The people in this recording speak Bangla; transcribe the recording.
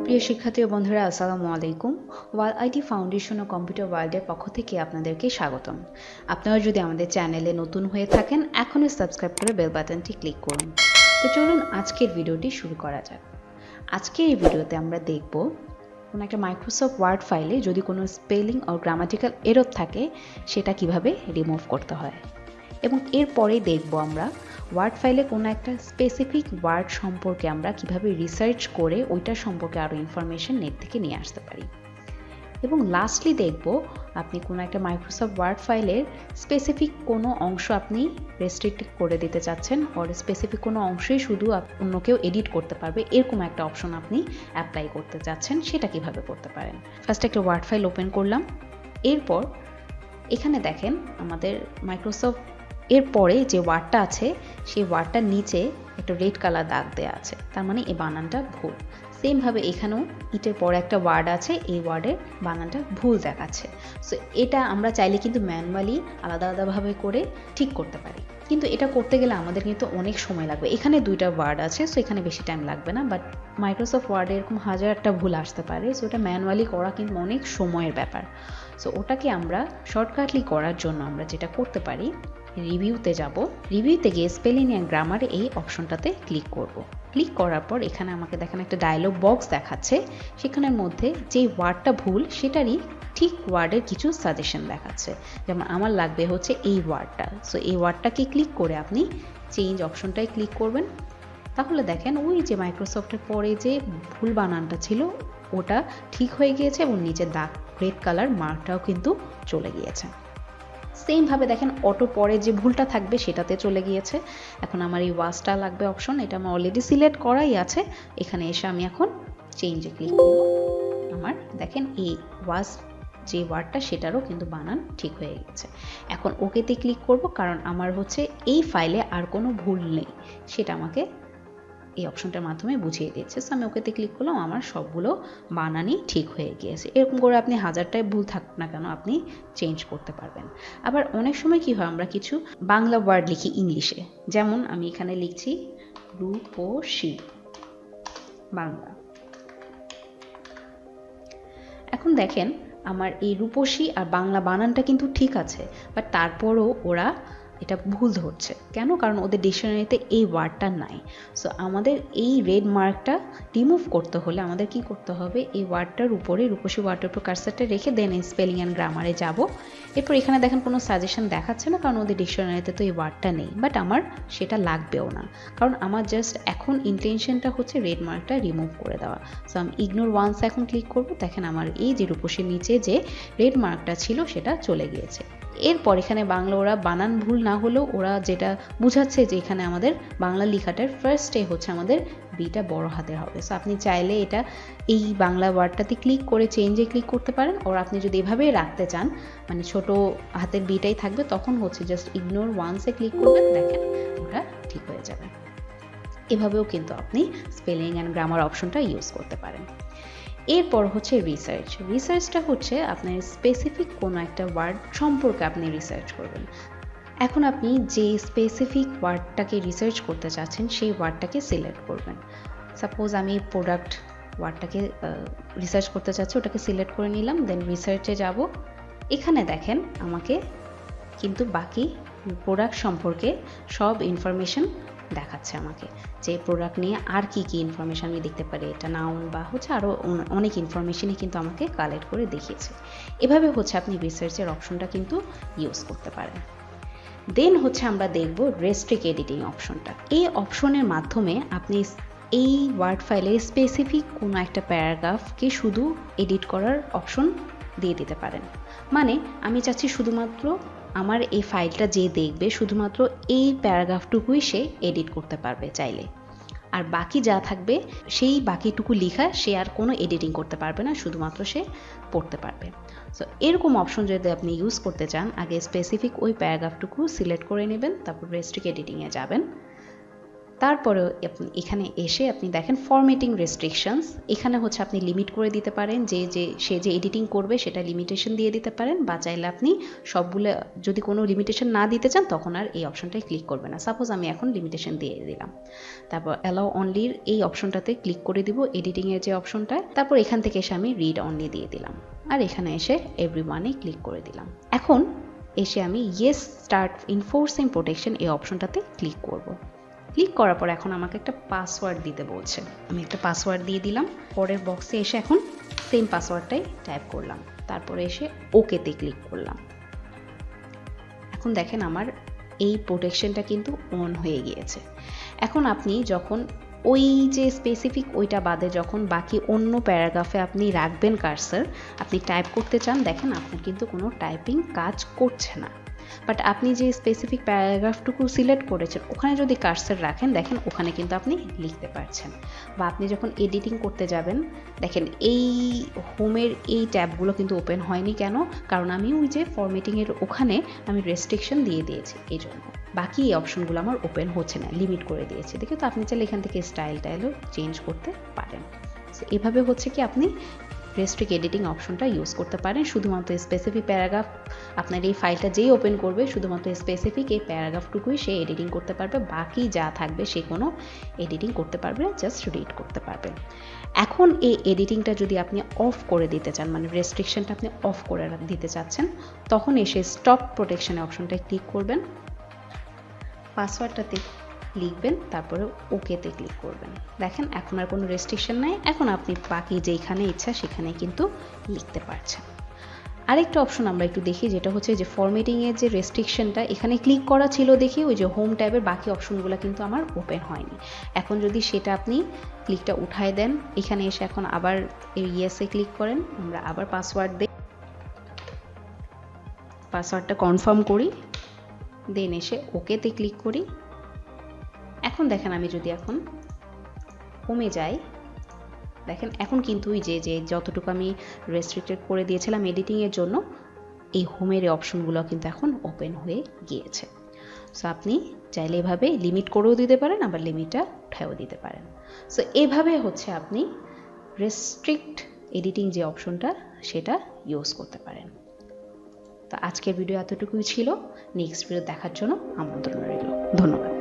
প্রিয় শিক্ষার্থী ও বন্ধুরা, আসসালামু আলাইকুম। আইটি ফাউন্ডেশন ও কম্পিউটার ওয়ার্ল্ডের পক্ষ থেকে আপনাদেরকে স্বাগতম। আপনারা যদি আমাদের চ্যানেলে নতুন হয়ে থাকেন, এখনই সাবস্ক্রাইব করে বেল বাটনটি ক্লিক করুন। তো চলুন আজকের ভিডিওটি শুরু করা যাক। আজকের এই ভিডিওতে আমরা দেখব কোনো একটা মাইক্রোসফট ওয়ার্ড ফাইলে যদি কোনো স্পেলিং ও গ্রামাটিক্যাল এরর থাকে সেটা কিভাবে রিমুভ করতে হয়, এবং এরপরেই দেখব আমরা ওয়ার্ড ফাইলে কোনো একটা স্পেসিফিক ওয়ার্ড সম্পর্কে আমরা কিভাবে রিসার্চ করে ওইটা সম্পর্কে আরও ইনফরমেশন নেট থেকে নিয়ে আসতে পারি। এবং লাস্টলি দেখব আপনি কোনো একটা মাইক্রোসফট ওয়ার্ড ফাইলের স্পেসিফিক কোনো অংশ আপনি রেস্ট্রিক্ট করে দিতে চাচ্ছেন, ওর স্পেসিফিক কোনো অংশেই শুধু অন্য কেউ এডিট করতে পারবে এরকম একটা অপশন আপনি অ্যাপ্লাই করতে চাচ্ছেন, সেটা কিভাবে করতে পারেন। ফার্স্ট একটা ওয়ার্ড ফাইল ওপেন করলাম। এরপর এখানে দেখেন আমাদের মাইক্রোসফট এরপরে যে ওয়ার্ডটা আছে সেই ওয়ার্ডটার নিচে একটা রেড কালার দাগ দেওয়া আছে, তার মানে এই বানানটা ভুল। সেমভাবে এখানেও ইটের পরে একটা ওয়ার্ড আছে, এই ওয়ার্ডের বানানটা ভুল দেখাচ্ছে। সো এটা আমরা চাইলে কিন্তু ম্যানুয়ালি আলাদা আলাদাভাবে করে ঠিক করতে পারি, কিন্তু এটা করতে গেলে আমাদের কিন্তু অনেক সময় লাগবে। এখানে দুইটা ওয়ার্ড আছে, সো এখানে বেশি টাইম লাগবে না, বাট মাইক্রোসফট ওয়ার্ডে এরকম হাজার একটা ভুল আসতে পারে, সো এটা ম্যানুয়ালি করা কিন্তু অনেক সময়ের ব্যাপার। সো ওটাকে আমরা শর্টকাটলি করার জন্য আমরা যেটা করতে পারি, রিভিউতে যাব। রিভিউতে গিয়ে স্পেলিং অ্যান্ড গ্রামারে এই অপশনটাতে ক্লিক করব। ক্লিক করার পর এখানে আমাকে দেখেন একটা ডায়লগ বক্স দেখাচ্ছে, সেখানের মধ্যে যে ওয়ার্ডটা ভুল সেটারই ঠিক ওয়ার্ডের কিছু সাজেশন দেখাচ্ছে। যেমন আমার লাগবে হচ্ছে এই ওয়ার্ডটা, সো এই ওয়ার্ডটাকে ক্লিক করে আপনি চেঞ্জ অপশনটায় ক্লিক করবেন। তাহলে দেখেন ওই যে মাইক্রোসফটের পরে যে ভুল বানানটা ছিল ওটা ঠিক হয়ে গিয়েছে এবং নিচে দাগ রেড কালার মার্কটাও কিন্তু চলে গিয়েছে। সেমভাবে দেখেন অটো পরে যে ভুলটা থাকবে সেটাতে চলে গিয়েছে। এখন আমার এই ওয়াজটা লাগবে অপশন, এটা আমার অলরেডি সিলেক্ট করাই আছে। এখানে এসে আমি এখন চেঞ্জে ক্লিক করব। আমার দেখেন এই ওয়াজ যে ওয়ার্ডটা সেটারও কিন্তু বানান ঠিক হয়ে গেছে। এখন ওকেতে ক্লিক করব, কারণ আমার হচ্ছে এই ফাইলে আর কোনো ভুল নেই, সেটা আমাকে এই অপশনটার মাধ্যমে বুঝিয়ে দিচ্ছে। সো আমি ওকেতে ক্লিক করলাম, আমার সবগুলো বানানই ঠিক হয়ে গিয়েছে। এরকম করে আপনি হাজারটায় ভুল থাকুক না কেন আপনি চেঞ্জ করতে পারবেন। আবার অনেক সময় কি হয়, আমরা কিছু বাংলা ওয়ার্ড লিখি ইংলিশে, যেমন আমি এখানে লিখছি রূপসী বাংলা। এখন দেখেন আমার এই রূপসী আর বাংলা বানানটা কিন্তু ঠিক আছে, বাট তারপরও ওরা এটা ভুল ধরছে কেন? কারণ ওদের ডিকশনারিতে এই ওয়ার্ডটা নাই। সো আমাদের এই রেড মার্কটা রিমুভ করতে হলে আমাদের কি করতে হবে, এই ওয়ার্ডটার উপরে রূপসী ওয়ার্ডের উপর কার্সারটা রেখে দেন স্পেলিং অ্যান্ড গ্রামারে যাব। এরপর এখানে দেখেন কোনো সাজেশন দেখাচ্ছে না, কারণ ওদের ডিকশনারিতে তো এই ওয়ার্ডটা নেই, বাট আমার সেটা লাগবেও না, কারণ আমার জাস্ট এখন ইন্টেনশনটা হচ্ছে রেড মার্কটা রিমুভ করে দেওয়া। সো আমি ইগনোর ওয়ান্স এখন ক্লিক করব। দেখেন আমার এই যে রূপসীর নিচে যে রেড মার্কটা ছিল সেটা চলে গিয়েছে। এরপর এখানে বাংলা ওরা বানান ভুল না হলেও ওরা যেটা বুঝাচ্ছে যে এখানে আমাদের বাংলা লেখাটার ফার্স্টে হচ্ছে আমাদের বিটা বড় হাতের হবে। সো আপনি চাইলে এটা এই বাংলা ওয়ার্ডটাতে ক্লিক করে চেঞ্জে ক্লিক করতে পারেন, আর আপনি যদি এভাবেই রাখতে চান মানে ছোট হাতের বিটাই থাকবে, তখন হচ্ছে জাস্ট ইগনোর ওয়ান্সে ক্লিক করবেন, দেখেন ওটা ঠিক হয়ে যাবে। এভাবেও কিন্তু আপনি স্পেলিং অ্যান্ড গ্রামার অপশনটা ইউজ করতে পারেন। এরপর হচ্ছে রিসার্চ। রিসার্চটা হচ্ছে আপনার স্পেসিফিক কোনো একটা ওয়ার্ড সম্পর্কে আপনি রিসার্চ করবেন। এখন আপনি যে স্পেসিফিক ওয়ার্ডটাকে রিসার্চ করতে চাচ্ছেন সেই ওয়ার্ডটাকে সিলেক্ট করবেন। সাপোজ আমি প্রোডাক্ট ওয়ার্ডটাকে রিসার্চ করতে চাচ্ছি, ওটাকে সিলেক্ট করে নিলাম, দেন রিসার্চে যাব। এখানে দেখেন আমাকে কিন্তু বাকি প্রোডাক্ট সম্পর্কে সব ইনফরমেশন দেখাচ্ছে আমাকে, যে প্রোডাক্ট নিয়ে আর কি কি ইনফরমেশন আমি দেখতে পারি, এটা নাউন বা হচ্ছে আরও অনেক ইনফরমেশনই কিন্তু আমাকে কালেক্ট করে দেখিয়েছে। এভাবে হচ্ছে আপনি রিসার্চের অপশনটা কিন্তু ইউজ করতে পারেন। দেন হচ্ছে আমরা দেখব রেস্ট্রিক্ট এডিটিং অপশনটা। এই অপশনের মাধ্যমে আপনি এই ওয়ার্ড ফাইলে স্পেসিফিক কোনো একটা প্যারাগ্রাফকে শুধু এডিট করার অপশন দিয়ে দিতে পারেন। মানে আমি চাচ্ছি শুধুমাত্র আমার এই ফাইলটা যে দেখবে শুধুমাত্র এই প্যারাগ্রাফটুকুই সে এডিট করতে পারবে চাইলে, আর বাকি যা থাকবে সেই বাকিটুকু লেখা সে আর কোনো এডিটিং করতে পারবে না, শুধুমাত্র সে পড়তে পারবে। সো এরকম অপশন যদি আপনি ইউজ করতে চান, আগে স্পেসিফিক ওই প্যারাগ্রাফটুকু সিলেক্ট করে নেবেন, তারপর রেস্ট্রিক্ট এডিটিংয়ে যাবেন। তারপরে এখানে এসে আপনি দেখেন ফরম্যাটিং রেস্ট্রিকশনস, এখানে হচ্ছে আপনি লিমিট করে দিতে পারেন, সে যে এডিটিং করবে সেটা লিমিটেশন দিয়ে দিতে পারেন, বা চাইলে আপনি সবগুলো যদি কোনো লিমিটেশন না দিতে চান তখন আর এই অপশনটায় ক্লিক করবে না। সাপোজ আমি এখন লিমিটেশন দিয়ে দিলাম, তারপর অ্যালাউ অনলির এই অপশনটাতে ক্লিক করে দিব, এডিটিংয়ের যে অপশনটায়। তারপর এখান থেকে এসে আমি রিড অনলি দিয়ে দিলাম, আর এখানে এসে এভরিওয়ানে ক্লিক করে দিলাম। এখন এসে আমি ইয়েস স্টার্ট ইনফোর্সিং প্রোটেকশন এই অপশনটাতে ক্লিক করব। ক্লিক করার পর এখন আমাকে একটা পাসওয়ার্ড দিতে বলছে, আমি একটা পাসওয়ার্ড দিয়ে দিলাম। পরের বক্সে এসে এখন সেম পাসওয়ার্ডটাই টাইপ করলাম, তারপরে এসে ওকেতে ক্লিক করলাম। এখন দেখেন আমার এই প্রোটেকশনটা কিন্তু অন হয়ে গিয়েছে। এখন আপনি যখন ওই যে স্পেসিফিক ওইটা বাদে যখন বাকি অন্য প্যারাগ্রাফে আপনি রাখবেন কার্সার, আপনি টাইপ করতে চান, দেখেন আপনার কিন্তু কোনো টাইপিং কাজ করছে না। বাট আপনি যে স্পেসিফিক প্যারাগ্রাফটুকু সিলেক্ট করেছেন ওখানে যদি কার্সার রাখেন, দেখেন ওখানে কিন্তু আপনি লিখতে পারছেন। বা আপনি যখন এডিটিং করতে যাবেন, দেখেন এই হোমের এই ট্যাবগুলো কিন্তু ওপেন হয়নি কেন? কারণ আমি ওই যে ফরম্যাটিংয়ের ওখানে আমি রেস্ট্রিকশন দিয়ে দিয়েছি, এই জন্য বাকি এই অপশনগুলো আমার ওপেন হচ্ছে না, লিমিট করে দিয়েছি। দেখে তো আপনি চাইলে এখান থেকে স্টাইলও চেঞ্জ করতে পারেন। এভাবে হচ্ছে কি আপনি রেস্ট্রিক্ট এডিটিং অপশনটা ইউজ করতে পারেন। শুধুমাত্র স্পেসিফিক প্যারাগ্রাফ, আপনার এই ফাইলটা যেই ওপেন করবে শুধুমাত্র স্পেসিফিক এই প্যারাগ্রাফটুকুই সে এডিটিং করতে পারবে, বাকি যা থাকবে সে কোনো এডিটিং করতে পারবে না, জাস্ট রিড করতে পারবে। এখন এই এডিটিংটা যদি আপনি অফ করে দিতে চান, মানে রেস্ট্রিকশনটা আপনি অফ করে দিতে চাচ্ছেন, তখন এসে স্টপ প্রোটেকশন অপশনটায় ক্লিক করবেন, পাসওয়ার্ডটাতে লিখবেন, তারপরে ওকেতে ক্লিক করবেন। দেখেন এখন আর কোনো রেস্ট্রিকশন নাই, এখন আপনি বাকি যেখানে ইচ্ছা সেখানে কিন্তু লিখতে পারছেন। আরেকটা অপশন আমরা একটু দেখি, যেটা হচ্ছে যে ফরম্যাটিংয়ের যে রেস্ট্রিকশনটা এখানে ক্লিক করা ছিল দেখি ওই যে হোম ট্যাবের বাকি অপশনগুলো কিন্তু আমার ওপেন হয়নি। এখন যদি সেটা আপনি ক্লিকটা উঠায় দেন, এখানে এসে এখন আবার ইয়েসে ক্লিক করেন, আমরা আবার পাসওয়ার্ড দিই, পাসওয়ার্ডটা কনফার্ম করি, দেন এসে ওকেতে ক্লিক করি। এখন দেখেন আমি যদি এখন হোমে যাই, দেখেন এখন কিন্তু ওই যে যতটুকু আমি রেস্ট্রিক্টেড করে দিয়েছিলাম এডিটিংয়ের জন্য, এই হোমের অপশনগুলো কিন্তু এখন ওপেন হয়ে গিয়েছে। সো আপনি চাইলে এভাবে লিমিট করেও দিতে পারেন, আবার লিমিটটা উঠায়ও দিতে পারেন। সো এভাবে হচ্ছে আপনি রেস্ট্রিক্ট এডিটিং যে অপশনটা সেটা ইউজ করতে পারেন। তো আজকের ভিডিও এতটুকুই ছিল, নেক্সট ভিডিও দেখার জন্য আমন্ত্রণ রইল। ধন্যবাদ।